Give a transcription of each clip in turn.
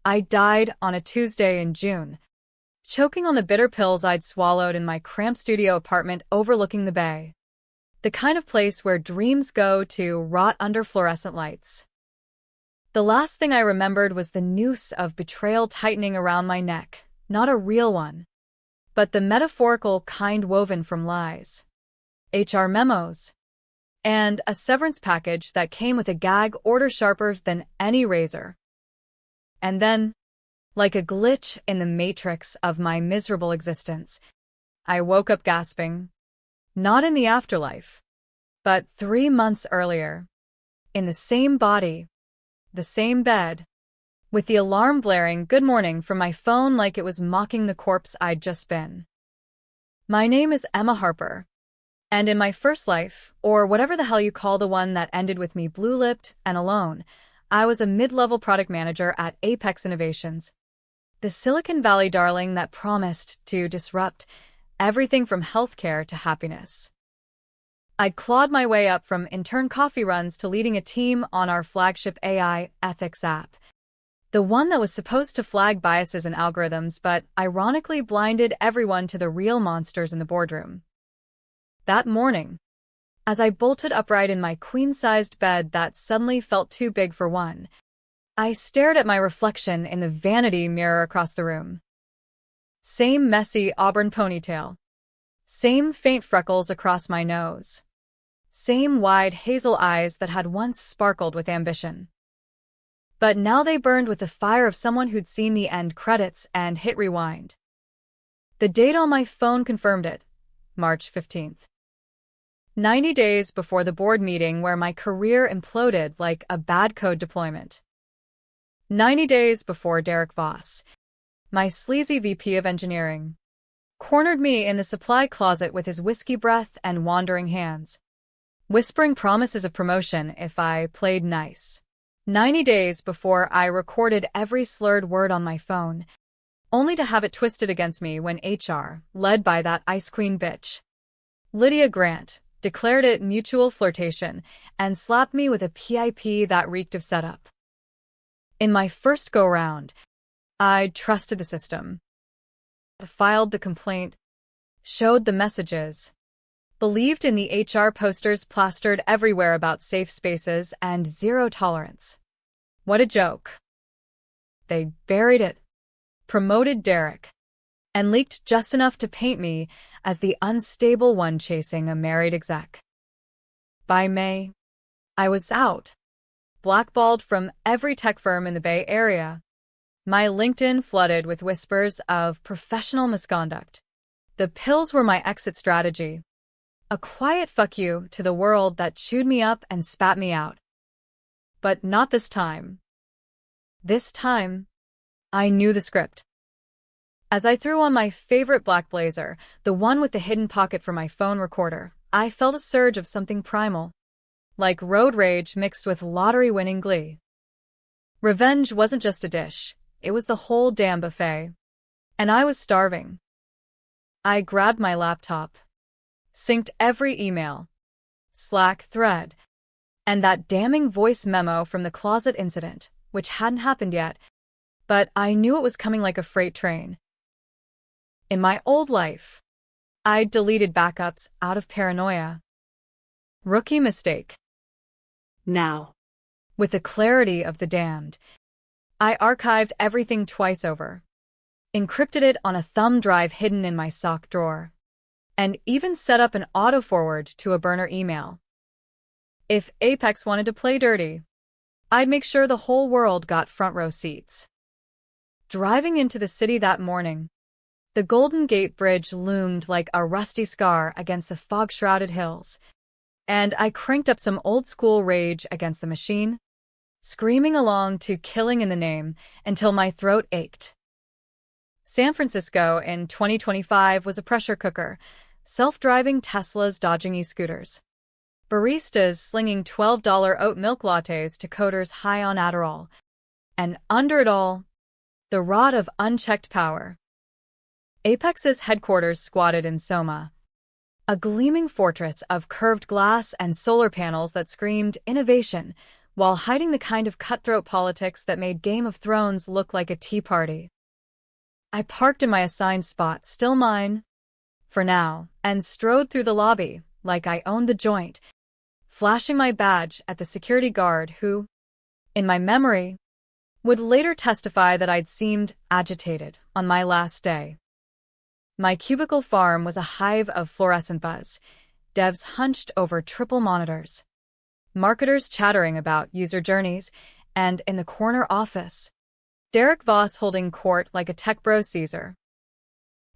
I died on a Tuesday in June, choking on the bitter pills I'd swallowed in my cramped studio apartment overlooking the bay. The kind of place where dreams go to rot under fluorescent lights. The last thing I remembered was the noose of betrayal tightening around my neck, not a real one, but the metaphorical kind woven from lies. HR memos. And a severance package that came with a gag order sharper than any razor. And then, like a glitch in the matrix of my miserable existence, I woke up gasping. Not in the afterlife, but 3 months earlier. In the same body, the same bed, with the alarm blaring good morning from my phone like it was mocking the corpse I'd just been. My name is Emma Harper. And in my first life, or whatever the hell you call the one that ended with me blue-lipped and alone, I was a mid-level product manager at Apex Innovations, the Silicon Valley darling that promised to disrupt everything from healthcare to happiness. I'd clawed my way up from intern coffee runs to leading a team on our flagship AI ethics app, the one that was supposed to flag biases in algorithms but ironically blinded everyone to the real monsters in the boardroom. That morning, as I bolted upright in my queen-sized bed that suddenly felt too big for one, I stared at my reflection in the vanity mirror across the room. Same messy auburn ponytail. Same faint freckles across my nose. Same wide hazel eyes that had once sparkled with ambition. But now they burned with the fire of someone who'd seen the end credits and hit rewind. The date on my phone confirmed it, March 15th. 90 days before the board meeting where my career imploded like a bad code deployment. 90 days before Derek Voss, my sleazy VP of engineering, cornered me in the supply closet with his whiskey breath and wandering hands, whispering promises of promotion if I played nice. 90 days before I recorded every slurred word on my phone, only to have it twisted against me when HR, led by that ice queen bitch, Lydia Grant, declared it mutual flirtation and slapped me with a PIP that reeked of setup. In my first go-round, I trusted the system. Filed the complaint, showed the messages, believed in the HR posters plastered everywhere about safe spaces and zero tolerance. What a joke. They buried it, promoted Derek, and leaked just enough to paint me as the unstable one chasing a married exec. By May, I was out, blackballed from every tech firm in the Bay Area. My LinkedIn flooded with whispers of professional misconduct. The pills were my exit strategy. A quiet fuck you to the world that chewed me up and spat me out. But not this time. This time, I knew the script. As I threw on my favorite black blazer, the one with the hidden pocket for my phone recorder, I felt a surge of something primal, like road rage mixed with lottery-winning glee. Revenge wasn't just a dish, it was the whole damn buffet. And I was starving. I grabbed my laptop, synced every email, Slack thread, and that damning voice memo from the closet incident, which hadn't happened yet, but I knew it was coming like a freight train. In my old life, I'd deleted backups out of paranoia. Rookie mistake. Now, with the clarity of the damned, I archived everything twice over, encrypted it on a thumb drive hidden in my sock drawer, and even set up an auto-forward to a burner email. If Apex wanted to play dirty, I'd make sure the whole world got front row seats. Driving into the city that morning, the Golden Gate Bridge loomed like a rusty scar against the fog-shrouded hills, and I cranked up some old-school Rage Against the Machine, screaming along to Killing in the Name until my throat ached. San Francisco in 2025 was a pressure cooker, self-driving Teslas dodging e-scooters, baristas slinging $12 oat milk lattes to coders high on Adderall, and under it all, the rod of unchecked power. Apex's headquarters squatted in Soma, a gleaming fortress of curved glass and solar panels that screamed innovation while hiding the kind of cutthroat politics that made Game of Thrones look like a tea party. I parked in my assigned spot, still mine, for now, and strode through the lobby like I owned the joint, flashing my badge at the security guard who, in my memory, would later testify that I'd seemed agitated on my last day. My cubicle farm was a hive of fluorescent buzz, devs hunched over triple monitors, marketers chattering about user journeys, and in the corner office, Derek Voss holding court like a tech bro Caesar.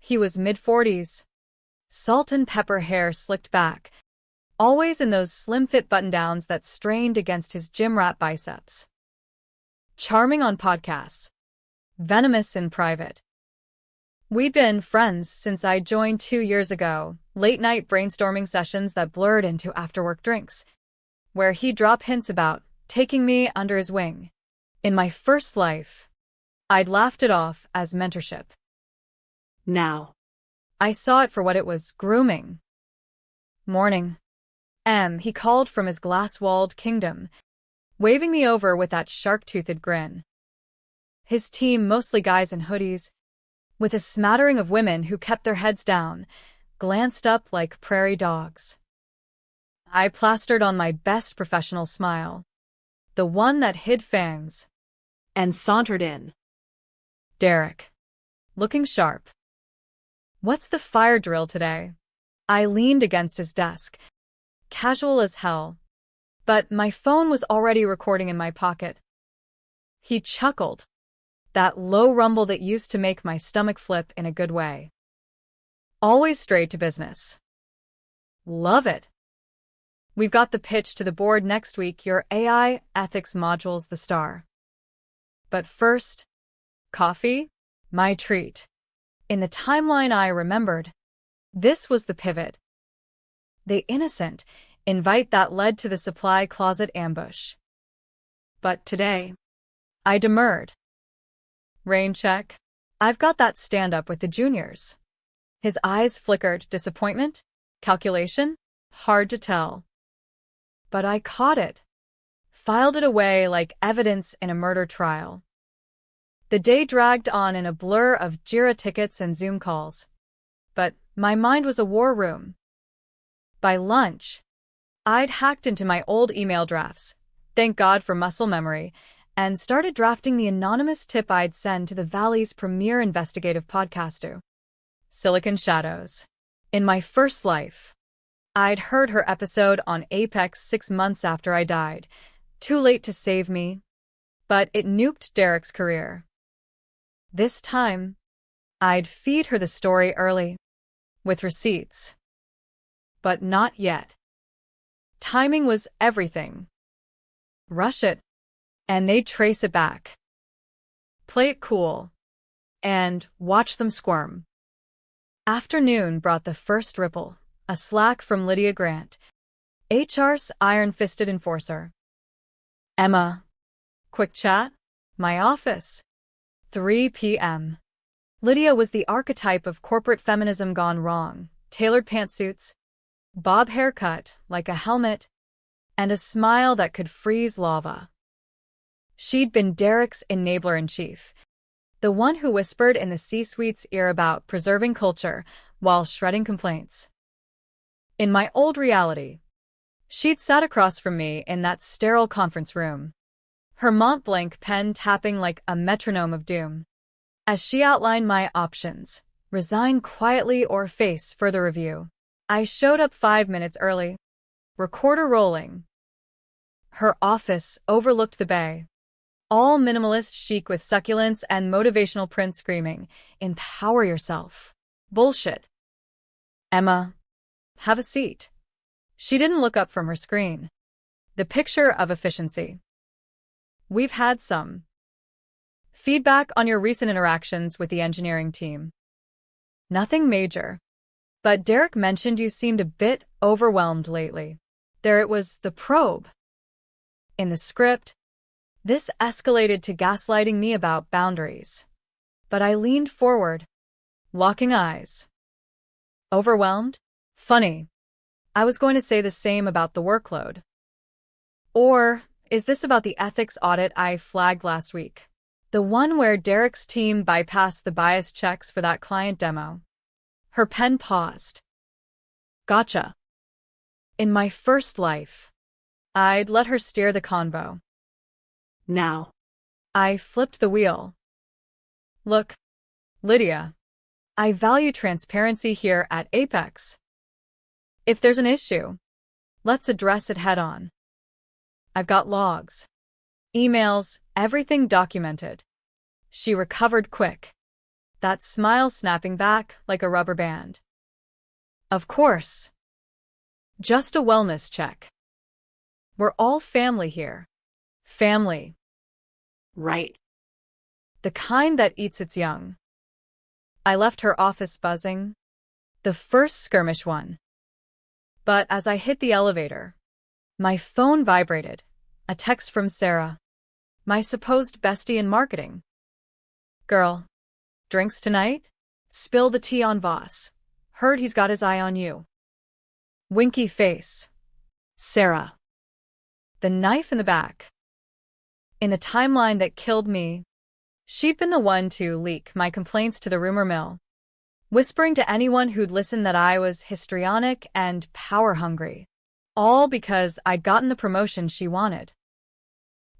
He was mid-40s, salt and pepper hair slicked back, always in those slim-fit button-downs that strained against his gym rat biceps. Charming on podcasts, venomous in private. We'd been friends since I joined 2 years ago, late-night brainstorming sessions that blurred into after-work drinks, where he'd drop hints about taking me under his wing. In my first life, I'd laughed it off as mentorship. Now, I saw it for what it was, grooming. Morning. He called from his glass-walled kingdom, waving me over with that shark-toothed grin. His team, mostly guys in hoodies, with a smattering of women who kept their heads down, glanced up like prairie dogs. I plastered on my best professional smile, the one that hid fangs, and sauntered in. Derek, looking sharp. What's the fire drill today? I leaned against his desk, casual as hell, but my phone was already recording in my pocket. He chuckled, that low rumble that used to make my stomach flip in a good way. Always straight to business. Love it. We've got the pitch to the board next week, your AI ethics module's the star. But first, coffee? My treat. In the timeline I remembered, this was the pivot. The innocent invite that led to the supply closet ambush. But today, I demurred. Rain check. I've got that stand-up with the juniors. His eyes flickered. Disappointment? Calculation? Hard to tell. But I caught it. Filed it away like evidence in a murder trial. The day dragged on in a blur of Jira tickets and Zoom calls. But my mind was a war room. By lunch, I'd hacked into my old email drafts, thank God for muscle memory, and started drafting the anonymous tip I'd send to the Valley's premier investigative podcaster, Silicon Shadows. In my first life, I'd heard her episode on Apex 6 months after I died, too late to save me, but it nuked Derek's career. This time, I'd feed her the story early, with receipts. But not yet. Timing was everything. Rush it, and they'd trace it back. Play it cool, and watch them squirm. Afternoon brought the first ripple, a Slack from Lydia Grant, HR's iron-fisted enforcer. Emma. Quick chat? My office. 3 p.m. Lydia was the archetype of corporate feminism gone wrong. Tailored pantsuits, bob haircut like a helmet, and a smile that could freeze lava. She'd been Derek's enabler-in-chief, the one who whispered in the C-suite's ear about preserving culture while shredding complaints. In my old reality, she'd sat across from me in that sterile conference room, her Mont Blanc pen tapping like a metronome of doom. As she outlined my options, resign quietly or face further review, I showed up 5 minutes early, recorder rolling. Her office overlooked the bay, all minimalist chic with succulents and motivational prints screaming, "Empower yourself." Bullshit. Emma, have a seat. She didn't look up from her screen. The picture of efficiency. We've had some feedback on your recent interactions with the engineering team. Nothing major. But Derek mentioned you seemed a bit overwhelmed lately. There it was, the probe. In the script, this escalated to gaslighting me about boundaries. But I leaned forward, locking eyes. Overwhelmed? Funny. I was going to say the same about the workload. Or Is this about the ethics audit I flagged last week? The one where Derek's team bypassed the bias checks for that client demo. Her pen paused. Gotcha. In my first life, I'd let her steer the convo. Now. I flipped the wheel. Look, Lydia, I value transparency here at Apex. If there's an issue, let's address it head on. I've got logs, emails, everything documented. She recovered quick, that smile snapping back like a rubber band. Of course. Just a wellness check. We're all family here. Family. Right. The kind that eats its young. I left her office buzzing. The first skirmish one. But as I hit the elevator, my phone vibrated. A text from Sarah, my supposed bestie in marketing. Girl, drinks tonight? Spill the tea on Voss. Heard he's got his eye on you. Winky face. Sarah. The knife in the back. In the timeline that killed me, she'd been the one to leak my complaints to the rumor mill, whispering to anyone who'd listen that I was histrionic and power-hungry, all because I'd gotten the promotion she wanted.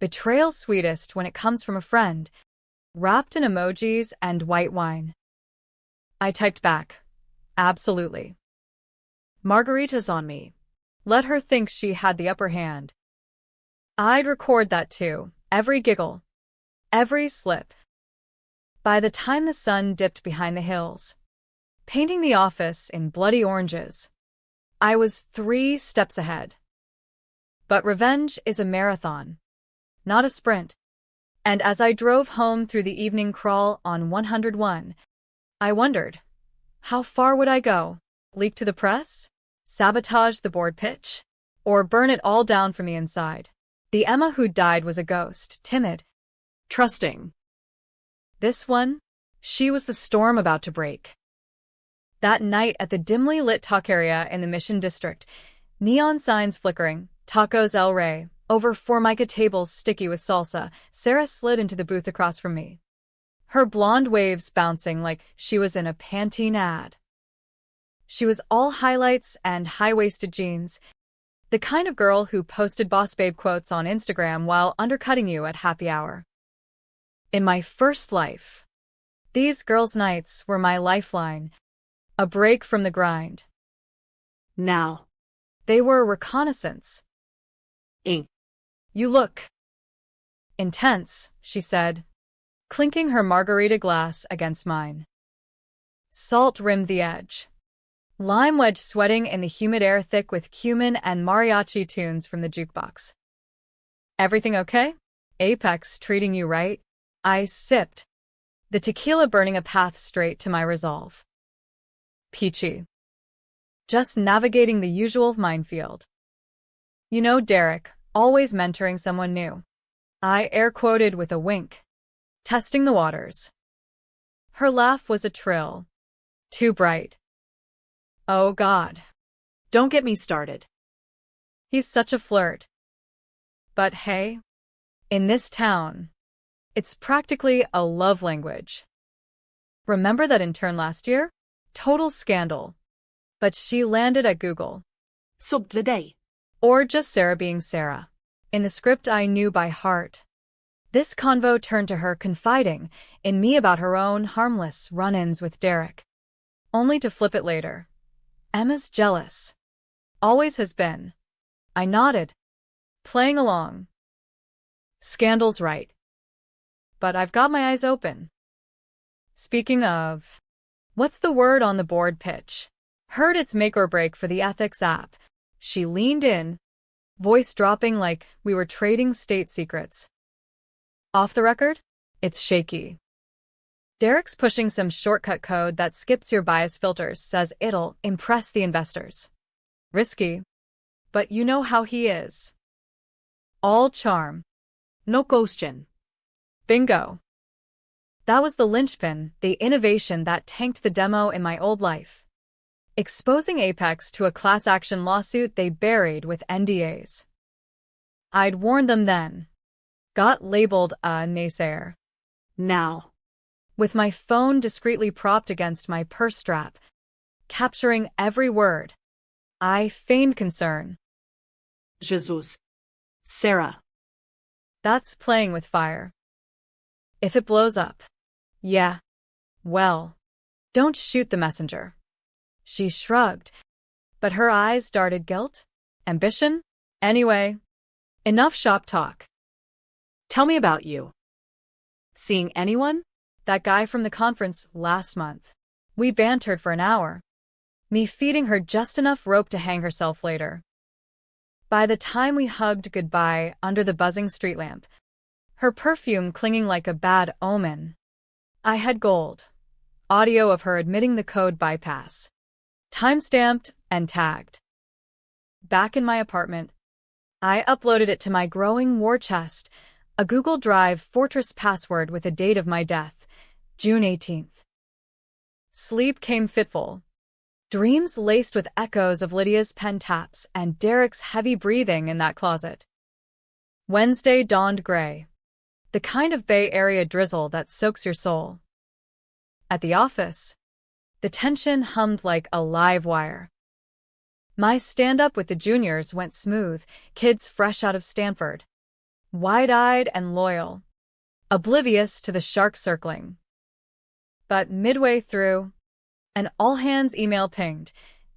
Betrayals sweetest when it comes from a friend, wrapped in emojis and white wine. I typed back, absolutely. Margarita's on me. Let her think she had the upper hand. I'd record that too, every giggle, every slip. By the time the sun dipped behind the hills, painting the office in bloody oranges, I was 3 steps ahead. But revenge is a marathon, not a sprint. And as I drove home through the evening crawl on 101, I wondered, how far would I go? Leak to the press? Sabotage the board pitch? Or burn it all down from the inside? The Emma who died was a ghost, timid, Trusting. This one, she was the storm about to break. That night at the dimly lit taqueria in the Mission District, neon signs flickering, tacos El Rey, over Formica tables sticky with salsa, Sarah slid into the booth across from me. Her blonde waves bouncing like she was in a Pantene ad. She was all highlights and high-waisted jeans, the kind of girl who posted boss babe quotes on Instagram while undercutting you at happy hour. In my first life, these girls' nights were my lifeline, a break from the grind. Now. They were reconnaissance. Ink. You look intense, she said, clinking her margarita glass against mine. Salt rimmed the edge. Lime wedge sweating in the humid air thick with cumin and mariachi tunes from the jukebox. Everything okay? Apex treating you right? I sipped, the tequila burning a path straight to my resolve. Peachy. Just navigating the usual minefield. You know Derek, always mentoring someone new. I air-quoted with a wink. Testing the waters. Her laugh was a trill. Too bright. Oh God. Don't get me started. He's such a flirt. But hey, in this town, it's practically a love language. Remember that intern last year? Total scandal. But she landed at Google. Sub the day. Or just Sarah being Sarah. In the script I knew by heart. This convo turned to her confiding in me about her own harmless run-ins with Derek. Only to flip it later. Emma's jealous. Always has been. I nodded. Playing along. Scandal's right. But I've got my eyes open. Speaking of, what's the word on the board pitch? Heard it's make or break for the ethics app. She leaned in, voice dropping like we were trading state secrets. Off the record? It's shaky. Derek's pushing some shortcut code that skips your bias filters, says it'll impress the investors. Risky. But you know how he is. All charm. No question. Bingo. That was the linchpin, the innovation that tanked the demo in my old life. Exposing Apex to a class action lawsuit they buried with NDAs. I'd warned them then. Got labeled a naysayer. Now. With my phone discreetly propped against my purse strap, capturing every word, I feigned concern. Jesus. Sarah. That's playing with fire. If it blows up. Yeah. Well. Don't shoot the messenger. She shrugged, but her eyes darted guilt, ambition. Anyway, enough shop talk. Tell me about you. Seeing anyone? That guy from the conference last month. We bantered for an hour. Me feeding her just enough rope to hang herself later. By the time we hugged goodbye under the buzzing street lamp, her perfume clinging like a bad omen, I had gold. Audio of her admitting the code bypass. Timestamped and tagged. Back in my apartment, I uploaded it to my growing war chest, a Google Drive fortress password with the date of my death, June 18th. Sleep came fitful. Dreams laced with echoes of Lydia's pen taps and Derek's heavy breathing in that closet. Wednesday dawned gray. The kind of Bay Area drizzle that soaks your soul. At the office, the tension hummed like a live wire. My stand-up with the juniors went smooth, kids fresh out of Stanford. Wide-eyed and loyal. Oblivious to the shark circling. But midway through, an all-hands email pinged.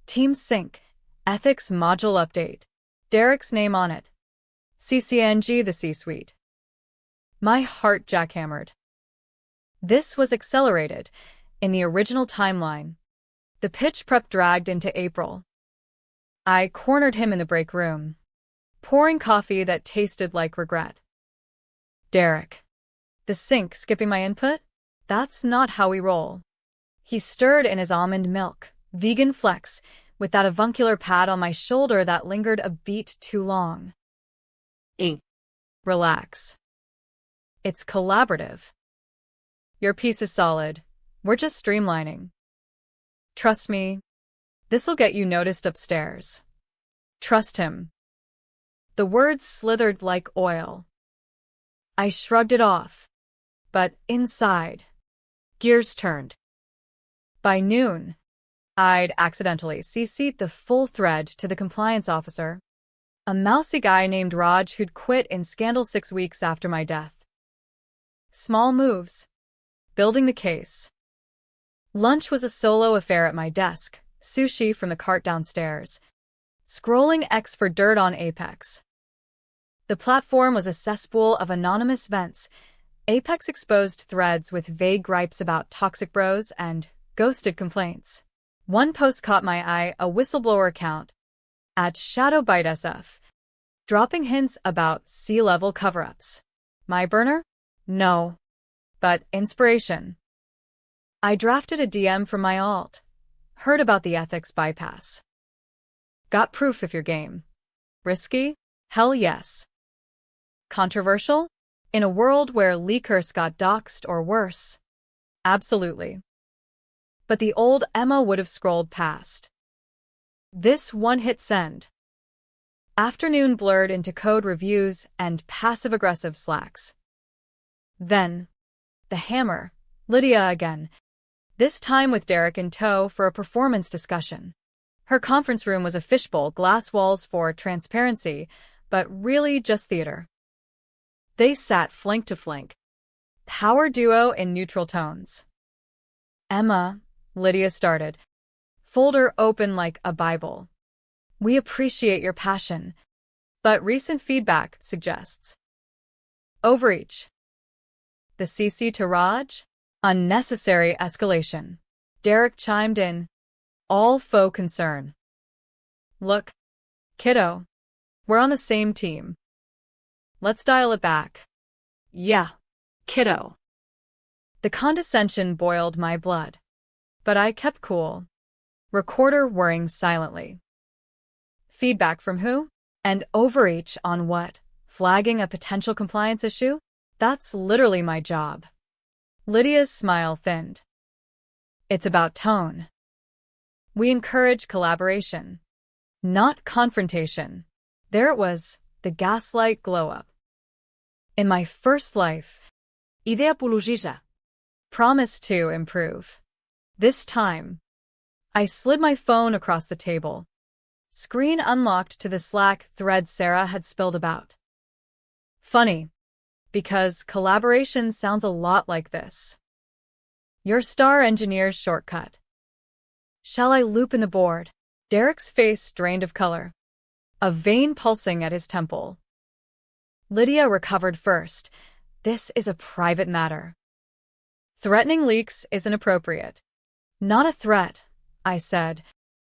Team Sync. Ethics Module Update. Derek's name on it. CCNG the C-suite. My heart jackhammered. This was accelerated. In the original timeline, the pitch prep dragged into April. I cornered him in the break room, pouring coffee that tasted like regret. Derek. The Sync skipping my input? That's not how we roll. He stirred in his almond milk, vegan flex, with that avuncular pat on my shoulder that lingered a beat too long. Relax. It's collaborative. Your piece is solid. We're just streamlining. Trust me, this'll get you noticed upstairs. Trust him. The words slithered like oil. I shrugged it off, but inside, gears turned. By noon, I'd accidentally CC'd the full thread to the compliance officer, a mousy guy named Raj who'd quit in scandal 6 weeks after my death. Small moves. Building the case. Lunch was a solo affair at my desk, sushi from the cart downstairs. Scrolling X for dirt on Apex. The platform was a cesspool of anonymous vents. Apex exposed threads with vague gripes about toxic bros and ghosted complaints. One post caught my eye, a whistleblower account at ShadowBiteSF, dropping hints about sea-level cover-ups. My burner? No. But inspiration. I drafted a DM from my alt. Heard about the ethics bypass. Got proof if you're game. Risky? Hell yes. Controversial? In a world where leakers got doxxed or worse? Absolutely. But the old Emma would have scrolled past. This one hit send. Afternoon blurred into code reviews and passive-aggressive slacks. Then, the hammer, Lydia again, this time with Derek in tow for a performance discussion. Her conference room was a fishbowl, glass walls for transparency, but really just theater. They sat flank to flank. Power duo in neutral tones. Emma, Lydia started, folder open like a Bible. We appreciate your passion, but recent feedback suggests overreach. The CC to Raj? Unnecessary escalation. Derek chimed in. All faux concern. Look, kiddo, we're on the same team. Let's dial it back. Yeah, kiddo. The condescension boiled my blood, but I kept cool. Recorder whirring silently. Feedback from who? And overreach on what? Flagging a potential compliance issue? That's literally my job. Lydia's smile thinned. It's about tone. We encourage collaboration, not confrontation. There it was, the the gaslight glow-up. In my first life, Idea pulużisza. promised to improve. This time, I slid my phone across the table. Screen unlocked to the Slack thread Sarah had spilled about. Funny, because collaboration sounds a lot like this. Your star engineer's shortcut. Shall I loop in the board? Derek's face drained of color, a vein pulsing at his temple. Lydia recovered first. This is a private matter. Threatening leaks is inappropriate. Not a threat, I said,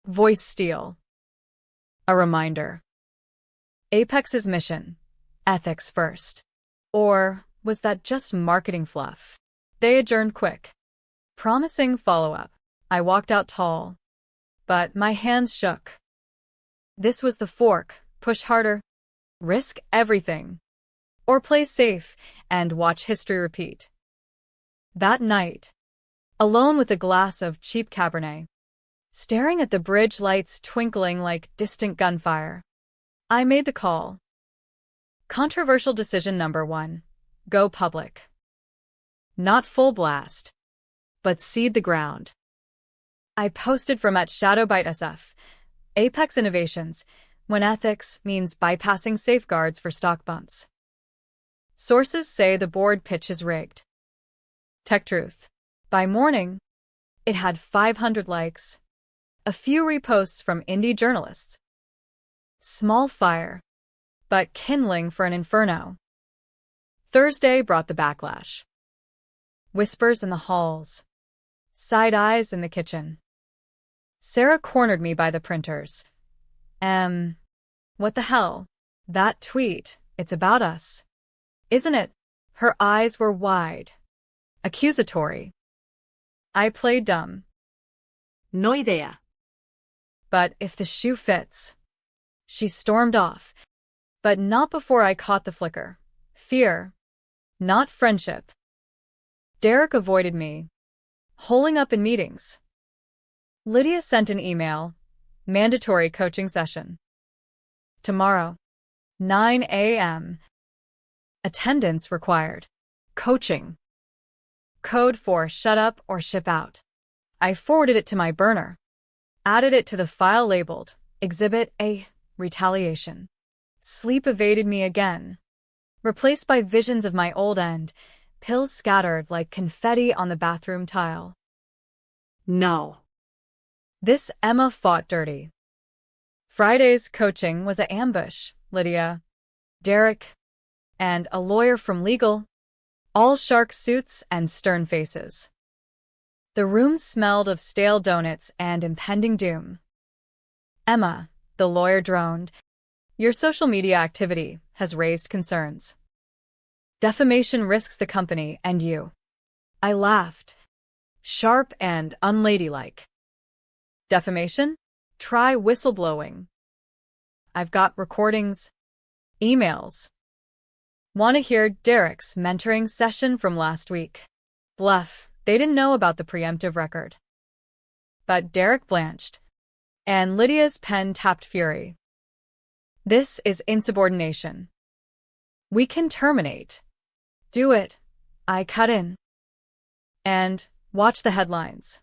voice steel. A reminder. Apex's mission. Ethics first. Or was that just marketing fluff? They adjourned quick, promising follow-up. I walked out tall, but my hands shook. This was the fork. Push harder. Risk everything. Or play safe and watch history repeat. That night, alone with a glass of cheap Cabernet, staring at the bridge lights twinkling like distant gunfire, I made the call. Controversial decision number 1. Go public. Not full blast, but seed the ground. I posted from @ShadowBiteSF, Apex Innovations, when ethics means bypassing safeguards for stock bumps. Sources say the board pitch is rigged. Tech Truth. By morning, it had 500 likes, a few reposts from indie journalists. Small fire, but kindling for an inferno. Thursday brought the backlash. Whispers in the halls, side eyes in the kitchen. Sarah cornered me by the printers. What the hell? That tweet, it's about us. Isn't it? Her eyes were wide, accusatory. I played dumb. No idea. But if the shoe fits. She stormed off, but not before I caught the flicker. Fear, not friendship. Derek avoided me, holing up in meetings. Lydia sent an email, mandatory coaching session. Tomorrow, 9 a.m. Attendance required. Coaching. Code for shut up or ship out. I forwarded it to my burner. Added it to the file labeled Exhibit A, Retaliation. Sleep evaded me again. Replaced by visions of my old end, pills scattered like confetti on the bathroom tile. No. This Emma fought dirty. Friday's coaching was an ambush. Lydia, Derek, and a lawyer from legal, all shark suits and stern faces. The room smelled of stale donuts and impending doom. Emma, the lawyer droned, your social media activity has raised concerns. Defamation risks the company and you. I laughed, sharp and unladylike. Defamation? Try whistleblowing. I've got recordings, emails. Want to hear Derek's mentoring session from last week? Bluff, they didn't know about the preemptive record. But Derek blanched, and Lydia's pen tapped fury. This is insubordination. We can terminate. Do it. I cut in. And watch the headlines.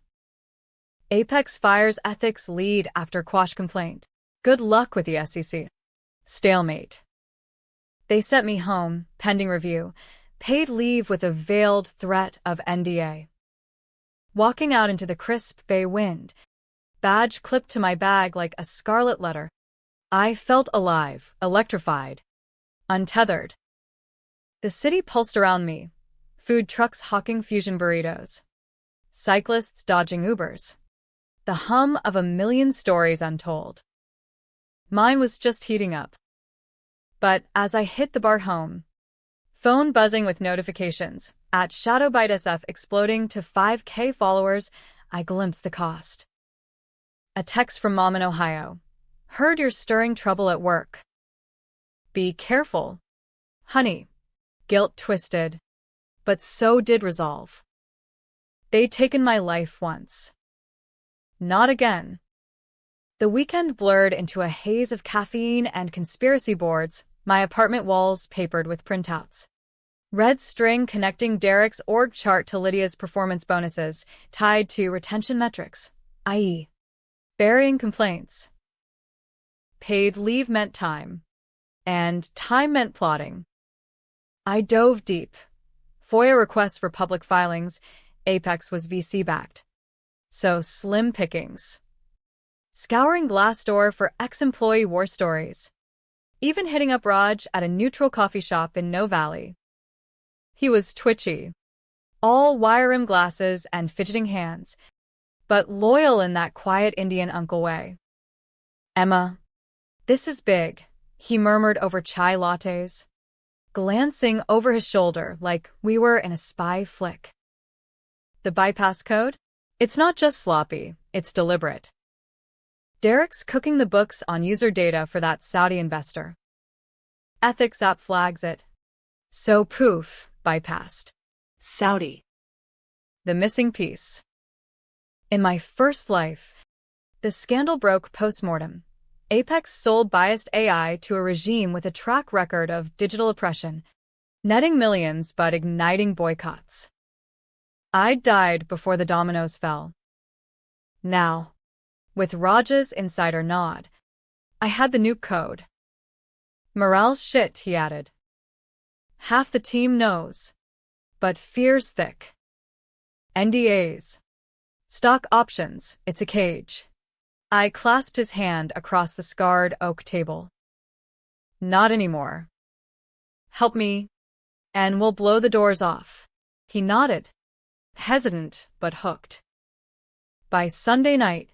Apex fires ethics lead after quash complaint. Good luck with the SEC. Stalemate. They sent me home, pending review, paid leave with a veiled threat of NDA. Walking out into the crisp bay wind, badge clipped to my bag like a scarlet letter, I felt alive, electrified, untethered. The city pulsed around me, food trucks hawking fusion burritos, cyclists dodging Ubers, the hum of a million stories untold. Mine was just heating up. But as I hit the BART home, phone buzzing with notifications, @ShadowBiteSF exploding to 5K followers, I glimpsed the cost. A text from Mom in Ohio. Heard you're stirring trouble at work. Be careful. Honey. Guilt twisted, but so did resolve. They'd taken my life once. Not again. The weekend blurred into a haze of caffeine and conspiracy boards, My apartment walls papered with printouts. Red string connecting Derek's org chart to Lydia's performance bonuses, tied to retention metrics, i.e., burying complaints. Paid leave meant time, and time meant plotting. I dove deep. FOIA requests for public filings. Apex was VC-backed. So slim pickings. Scouring Glassdoor for ex-employee war stories. Even hitting up Raj at a neutral coffee shop in No Valley. He was twitchy. All wire-rimmed glasses and fidgeting hands, but loyal in that quiet Indian uncle way. "Emma, this is big," he murmured over chai lattes, glancing over his shoulder like we were in a spy flick. "The bypass code? It's not just sloppy, it's deliberate. Derek's cooking the books on user data for that Saudi investor. Ethics app flags it. So poof, bypassed. Saudi. The missing piece. In my first life, the scandal broke post-mortem. Apex sold biased AI to a regime with a track record of digital oppression, netting millions but igniting boycotts. I died before the dominoes fell. Now, with Raj's insider nod, I had the nuke code. "Morale's shit," he added. "Half the team knows, but fear's thick. NDAs. Stock options, it's a cage." I clasped his hand across the scarred oak table. "Not anymore. Help me, and we'll blow the doors off." He nodded, hesitant but hooked. By Sunday night,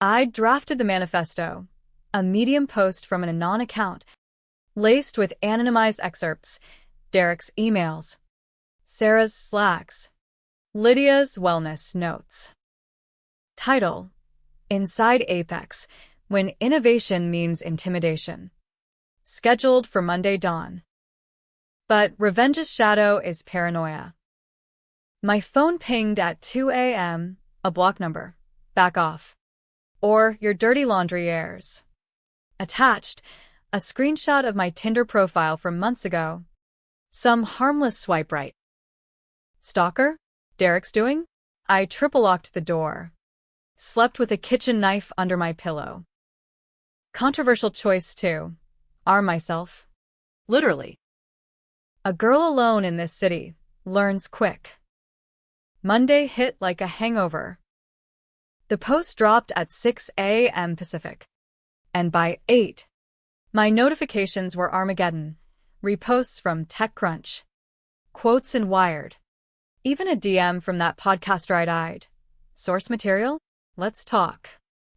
I'd drafted the manifesto, a Medium post from an anon account, laced with anonymized excerpts, Derek's emails, Sarah's slacks, Lydia's wellness notes. Title: Inside Apex, When Innovation Means Intimidation. Scheduled for Monday dawn. But revenge's shadow is paranoia. My phone pinged at 2 a.m., a block number. Back off. Or your dirty laundry airs. Attached, a screenshot of my Tinder profile from months ago. Some harmless swipe right. Stalker? Derek's doing? I triple-locked the door. Slept with a kitchen knife under my pillow. Controversial choice, too. Arm myself. Literally. A girl alone in this city learns quick. Monday hit like a hangover. The post dropped at 6 a.m. Pacific. And by 8, my notifications were Armageddon. Reposts from TechCrunch. Quotes in Wired. Even a DM from that podcaster I'd eyed. Source material? Let's talk.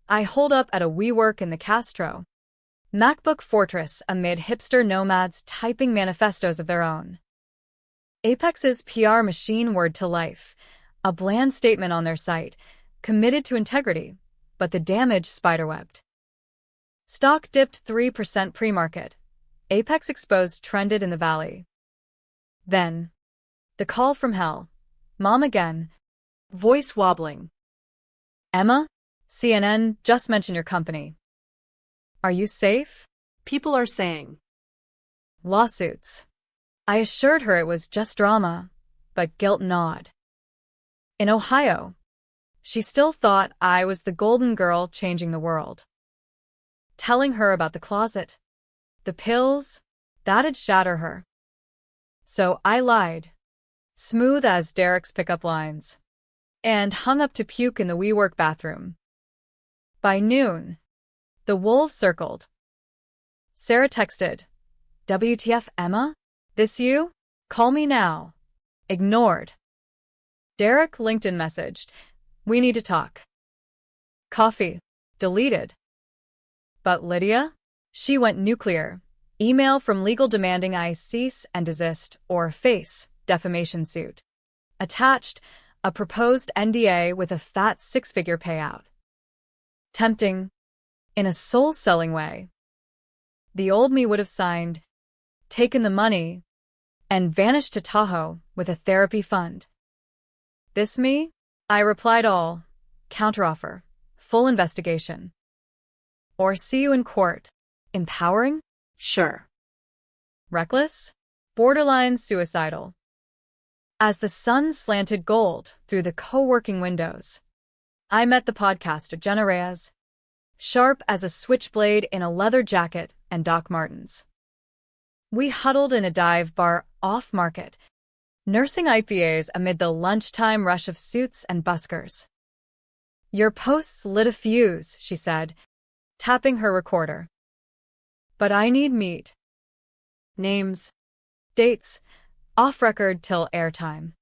I holed up at a WeWork in the Castro. MacBook Fortress amid hipster nomads typing manifestos of their own. Apex's PR machine word to life. A bland statement on their site. Committed to integrity, but the damage spiderwebbed. Stock dipped 3% pre-market. Apex exposed trended in the valley. Then, the call from hell. Mom again. Voice wobbling. "Emma, CNN just mentioned your company. Are you safe?" People are saying. Lawsuits. I assured her it was just drama, but guilt gnawed. In Ohio, she still thought I was the golden girl changing the world. Telling her about the closet, the pills, that'd shatter her. So I lied, smooth as Derek's pickup lines, and hung up to puke in the WeWork bathroom. By noon, the wolves circled. Sarah texted, "WTF, Emma? This you? Call me now." Ignored. Derek LinkedIn messaged, "We need to talk." Coffee. Deleted. But Lydia? She went nuclear. Email from legal demanding I cease and desist or face defamation suit. Attached, a proposed NDA with a fat six-figure payout. Tempting. In a soul-selling way. The old me would have signed, taken the money, and vanished to Tahoe with a therapy fund. This me? I replied all. Counteroffer. Full investigation. Or see you in court. Empowering? Sure. Reckless? Borderline suicidal. As the sun slanted gold through the co-working windows, I met the podcaster Jenna Reyes, sharp as a switchblade in a leather jacket and Doc Martens. We huddled in a dive bar off-market, nursing IPAs amid the lunchtime rush of suits and buskers. "Your posts lit a fuse," she said, tapping her recorder. "But I need meat. Names, dates, off-record till airtime."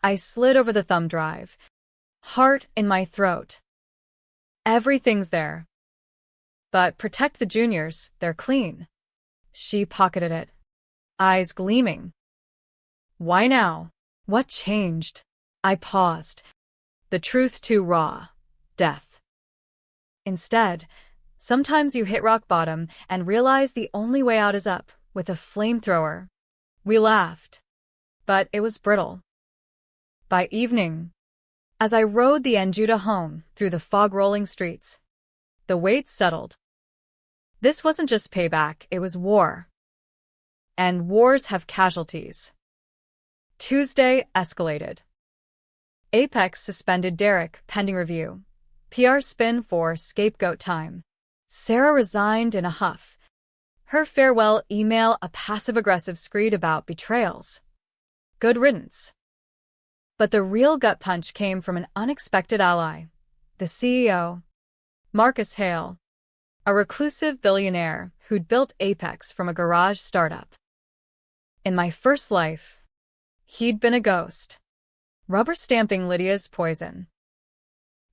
I slid over the thumb drive, heart in my throat. "Everything's there. But protect the juniors, they're clean." She pocketed it, eyes gleaming. "Why now? What changed?" I paused. The truth too raw. Death. Instead, sometimes you hit rock bottom and realize the only way out is up, with a flamethrower. We laughed, but it was brittle. By evening, as I rode the Anjuta home through the fog-rolling streets, the weight settled. This wasn't just payback, it was war. And wars have casualties. Tuesday escalated. Apex suspended Derek pending review. PR spin for scapegoat time. Sarah resigned in a huff. Her farewell email a passive-aggressive screed about betrayals. Good riddance. But the real gut punch came from an unexpected ally. The CEO, Marcus Hale, a reclusive billionaire who'd built Apex from a garage startup. In my first life, he'd been a ghost, rubber-stamping Lydia's poison.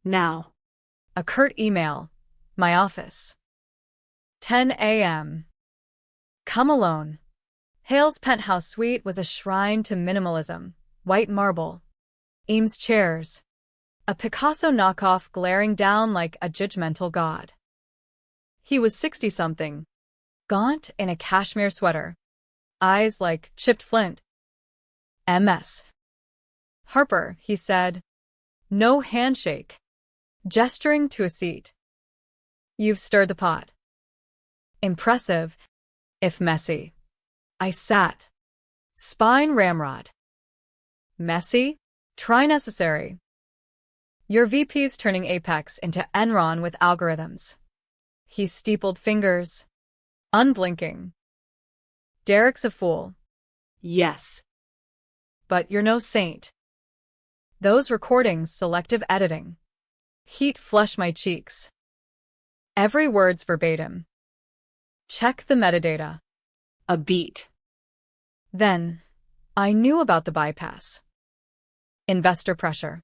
Now. A curt email. My office. 10 a.m. Come alone. Hale's penthouse suite was a shrine to minimalism. White marble. Eames chairs. A Picasso knockoff glaring down like a judgmental god. He was 60-something, gaunt in a cashmere sweater, eyes like chipped flint. "MS. Harper," he said. No handshake. Gesturing to a seat. "You've stirred the pot." Impressive, if messy. I sat. Spine ramrod. Messy? Try necessary. "Your VP's turning Apex into Enron with algorithms." He steepled fingers, unblinking. "Derek's a fool." Yes. "But you're no saint." Those recordings, selective editing. Heat flushed my cheeks. Every word's verbatim. Check the metadata. A beat. Then, I knew about the bypass. Investor pressure.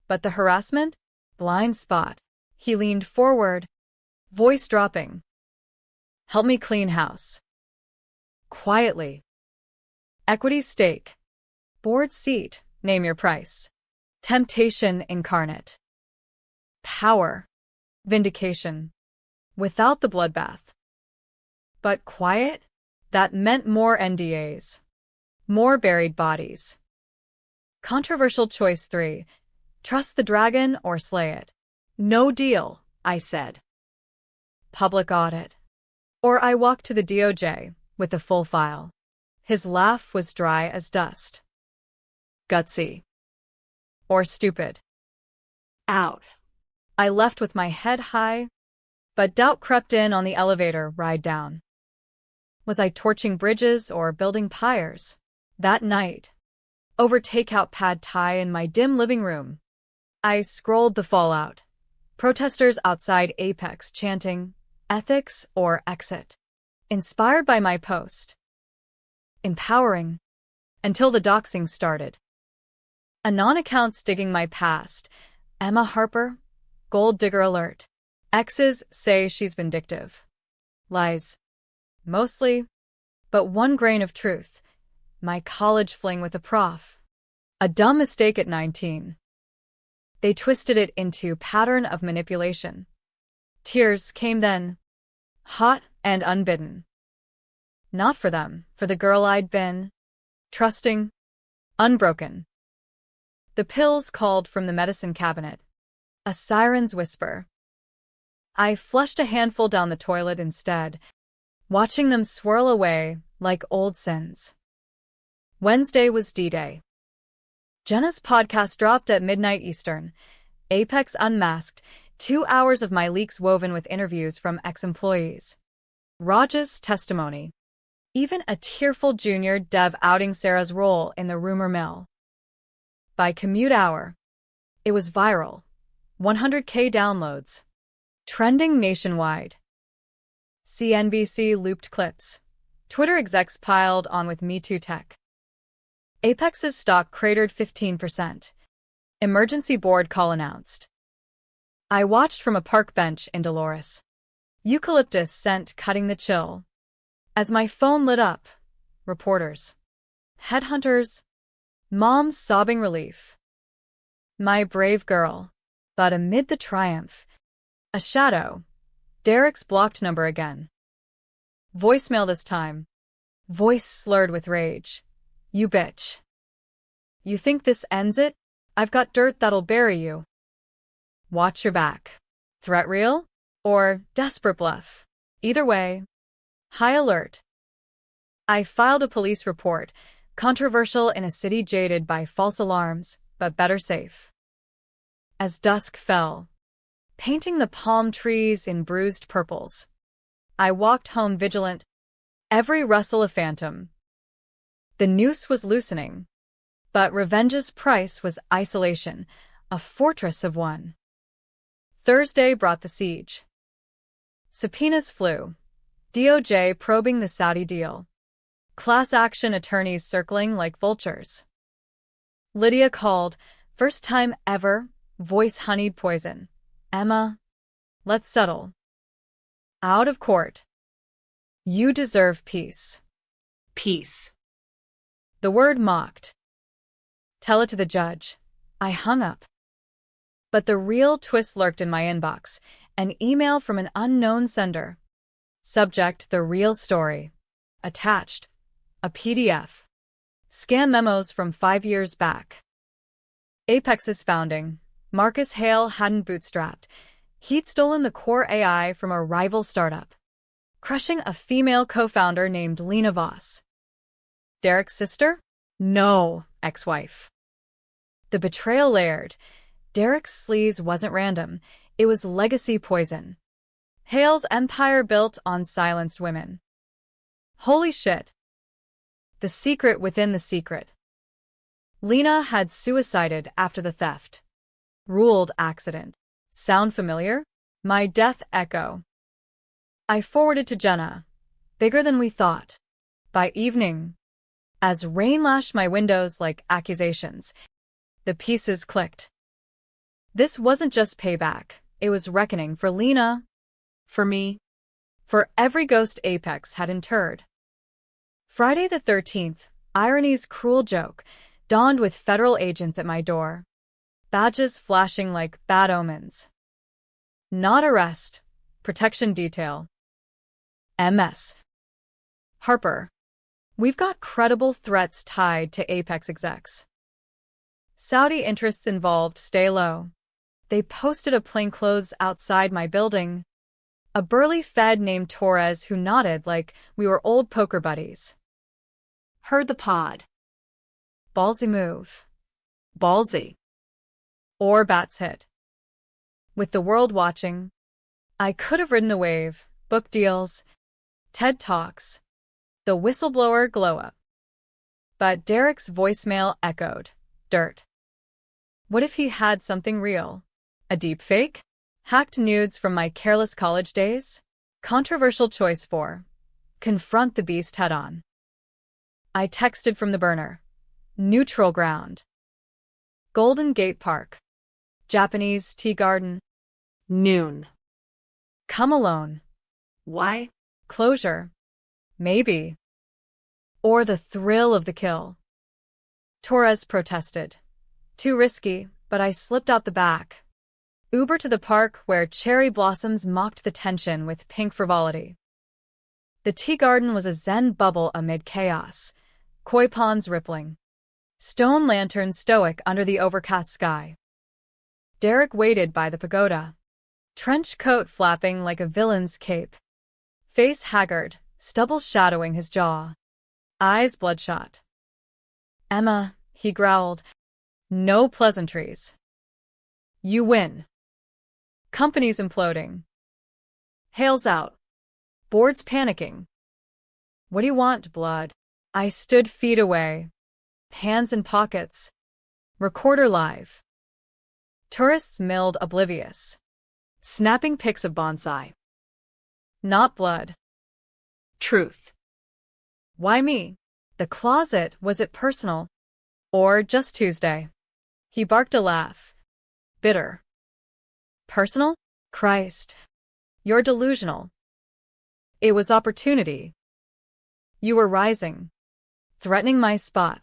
But the harassment? Blind spot. He leaned forward, voice dropping. "Help me clean house." Quietly. "Equity stake. Board seat, name your price." Temptation incarnate. Power. Vindication. Without the bloodbath. But quiet? That meant more NDAs. More buried bodies. Controversial choice 3. Trust the dragon or slay it. "No deal," I said. Public audit. Or I walked to the DOJ with the full file. His laugh was dry as dust. Gutsy. Or stupid. Out. I left with my head high, but doubt crept in on the elevator ride down. Was I torching bridges or building pyres? That night, over takeout pad thai in my dim living room, I scrolled the fallout. Protesters outside Apex chanting, "Ethics or exit." Inspired by my post. Empowering. Until the doxing started. Anon accounts digging my past. Emma Harper, gold digger alert. Exes say she's vindictive. Lies. Mostly. But one grain of truth. My college fling with a prof. A dumb mistake at 19. They twisted it into pattern of manipulation. Tears came then. Hot and unbidden. Not for them, for the girl I'd been. Trusting. Unbroken. The pills called from the medicine cabinet. A siren's whisper. I flushed a handful down the toilet instead, watching them swirl away like old sins. Wednesday was D-Day. Jenna's podcast dropped at midnight Eastern. Apex Unmasked, 2 hours of my leaks woven with interviews from ex-employees. Raj's testimony. Even a tearful junior dev outing Sarah's role in the rumor mill. By commute hour, it was viral. 100K downloads. Trending nationwide. CNBC looped clips. Twitter execs piled on with Me Too tech. Apex's stock cratered 15%. Emergency board call announced. I watched from a park bench in Dolores. Eucalyptus scent cutting the chill. As my phone lit up, reporters, headhunters, moms sobbing relief. My brave girl. But amid the triumph, a shadow. Derek's blocked number again. Voicemail this time. Voice slurred with rage. You bitch. You think this ends it? I've got dirt that'll bury you. Watch your back. Threat real? Or desperate bluff? Either way. High alert. I filed a police report, controversial in a city jaded by false alarms, but better safe. As dusk fell, painting the palm trees in bruised purples, I walked home vigilant, every rustle a phantom. The noose was loosening, but revenge's price was isolation, a fortress of one. Thursday brought the siege. Subpoenas flew. DOJ probing the Saudi deal. Class action attorneys circling like vultures. Lydia called, first time ever, voice honeyed poison. Emma, let's settle. Out of court. You deserve peace. Peace. The word mocked. Tell it to the judge. I hung up. But the real twist lurked in my inbox, an email from an unknown sender. Subject, the real story. Attached, a PDF. Scam memos from 5 years back. Apex's founding. Marcus Hale hadn't bootstrapped. He'd stolen the core AI from a rival startup, crushing a female co-founder named Lena Voss. Derek's sister? No, ex-wife. The betrayal layered. Derek's sleaze wasn't random. It was legacy poison. Hale's empire built on silenced women. Holy shit. The secret within the secret. Lena had suicided after the theft. Ruled accident. Sound familiar? My death echo. I forwarded to Jenna. Bigger than we thought. By evening, as rain lashed my windows like accusations, the pieces clicked. This wasn't just payback. It was reckoning for Lena, for me, for every ghost Apex had interred. Friday the 13th, irony's cruel joke, dawned with federal agents at my door. Badges flashing like bad omens. Not arrest. Protection detail. MS. Harper. We've got credible threats tied to Apex execs. Saudi interests involved, stay low. They posted a plainclothes outside my building. A burly Fed named Torres who nodded like we were old poker buddies. Heard the pod. Ballsy move. Ballsy. Or bats hit. With the world watching, I could have ridden the wave, book deals, TED Talks, the whistleblower glow-up. But Derek's voicemail echoed, dirt. What if he had something real? A deep fake? Hacked nudes from my careless college days? Controversial choice 4. Confront the beast head-on. I texted from the burner. Neutral ground. Golden Gate Park. Japanese tea garden. Noon. Come alone. Why? Closure. Maybe. Or the thrill of the kill. Torres protested. Too risky, but I slipped out the back. Uber to the park where cherry blossoms mocked the tension with pink frivolity. The tea garden was a zen bubble amid chaos. Koi ponds rippling. Stone lanterns stoic under the overcast sky. Derek waited by the pagoda. Trench coat flapping like a villain's cape. Face haggard, stubble shadowing his jaw, eyes bloodshot. "Emma," he growled, "no pleasantries. You win. Company's imploding. Hale's out. Board's panicking. What do you want, blood?" I stood feet away, hands in pockets, recorder live. Tourists milled oblivious, snapping pics of bonsai. Not blood. Truth. Why me? The closet, was it personal? Or just Tuesday? He barked a laugh. Bitter. Personal? Christ. You're delusional. It was opportunity. You were rising, threatening my spot.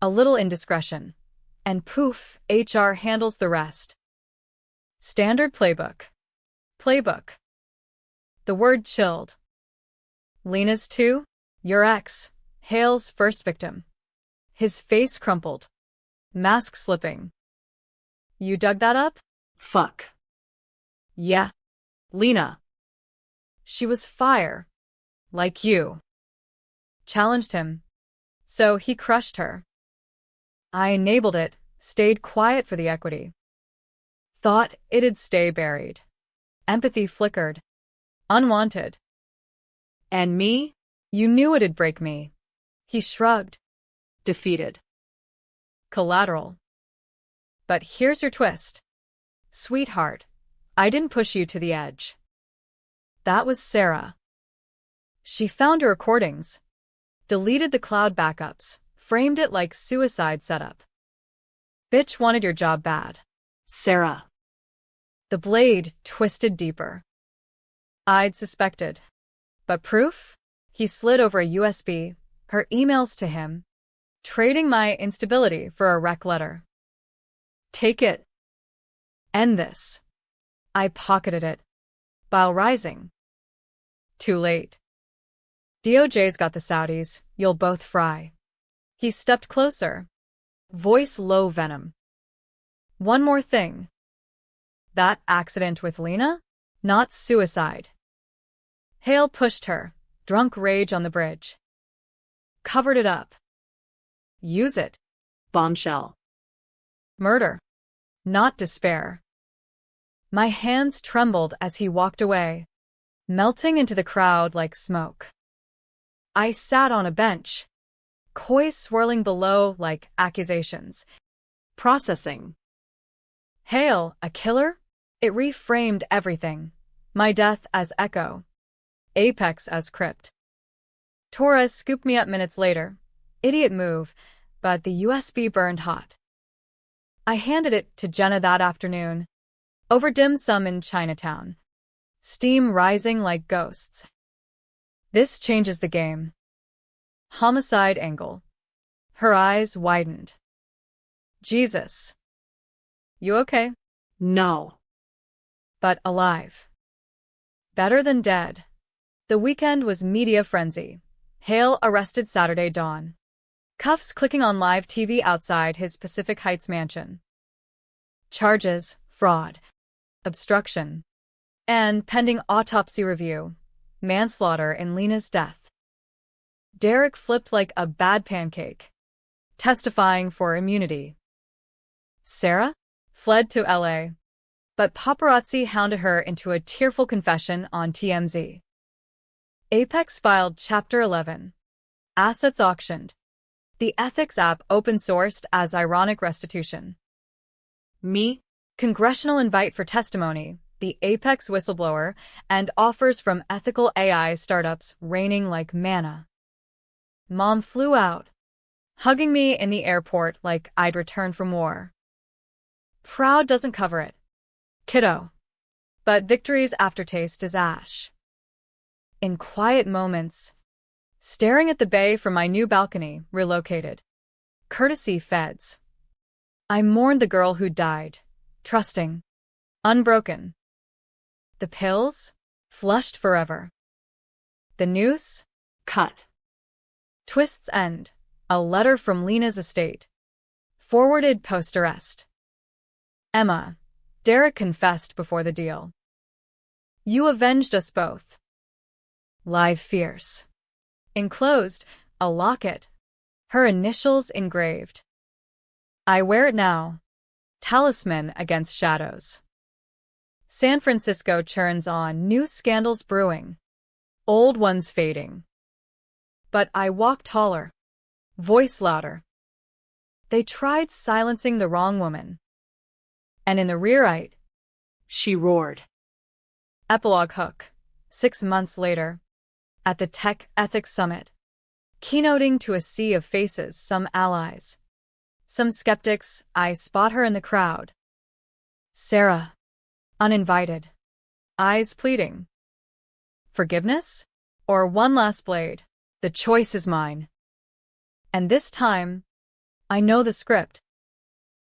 A little indiscretion, and poof, HR handles the rest. Standard playbook. Playbook. The word chilled. Lena's too? Your ex, Hale's first victim. His face crumpled, mask slipping. You dug that up? Fuck. Yeah. Lena. She was fire. Like you. Challenged him. So he crushed her. I enabled it, stayed quiet for the equity. Thought it'd stay buried. Empathy flickered. Unwanted. And me? You knew it'd break me. He shrugged. Defeated. Collateral. But here's your twist. Sweetheart, I didn't push you to the edge. That was Sarah. She found your recordings, deleted the cloud backups, framed it like suicide setup. Bitch wanted your job bad. Sarah. The blade twisted deeper. I'd suspected. But proof? He slid over a USB, her emails to him, trading my instability for a rec letter. Take it. End this. I pocketed it, while rising. Too late. DOJ's got the Saudis, you'll both fry. He stepped closer, voice low venom. One more thing. That accident with Lena? Not suicide. Hale pushed her, drunk rage on the bridge. Covered it up. Use it. Bombshell. Murder. Not despair. My hands trembled as he walked away, melting into the crowd like smoke. I sat on a bench, koi swirling below like accusations. Processing. Hale, a killer? It reframed everything. My death as echo. Apex as crypt. Torres scooped me up minutes later. Idiot move, but the USB burned hot. I handed it to Jenna that afternoon, over dim sum in Chinatown. Steam rising like ghosts. This changes the game. Homicide angle. Her eyes widened. Jesus. You okay? No. But alive. Better than dead. The weekend was media frenzy. Hale arrested Saturday dawn. Cuffs clicking on live TV outside his Pacific Heights mansion. Charges, fraud, obstruction, and pending autopsy review, manslaughter in Lena's death. Derek flipped like a bad pancake, testifying for immunity. Sarah fled to LA, but paparazzi hounded her into a tearful confession on TMZ. Apex filed Chapter 11. Assets auctioned. The ethics app open-sourced as ironic restitution. Me? Congressional invite for testimony, the Apex whistleblower, and offers from ethical AI startups raining like manna. Mom flew out, hugging me in the airport like I'd returned from war. Proud doesn't cover it, kiddo. But victory's aftertaste is ash. In quiet moments, staring at the bay from my new balcony, relocated. Courtesy feds. I mourned the girl who died, trusting, unbroken. The pills? Flushed forever. The noose? Cut. Twist's end. A letter from Lena's estate. Forwarded post-arrest. Emma. Derek confessed before the deal. You avenged us both. Live fierce. Enclosed, a locket. Her initials engraved. I wear it now. Talisman against shadows. San Francisco churns on, new scandals brewing. Old ones fading. But I walk taller. Voice louder. They tried silencing the wrong woman. And in the rear-right, She roared. epilogue hook. 6 months later, at the Tech Ethics Summit, keynoting to a sea of faces, some allies, some skeptics, I spot her in the crowd. Sarah, uninvited, eyes pleading. Forgiveness? Or one last blade? The choice is mine. And this time, I know the script.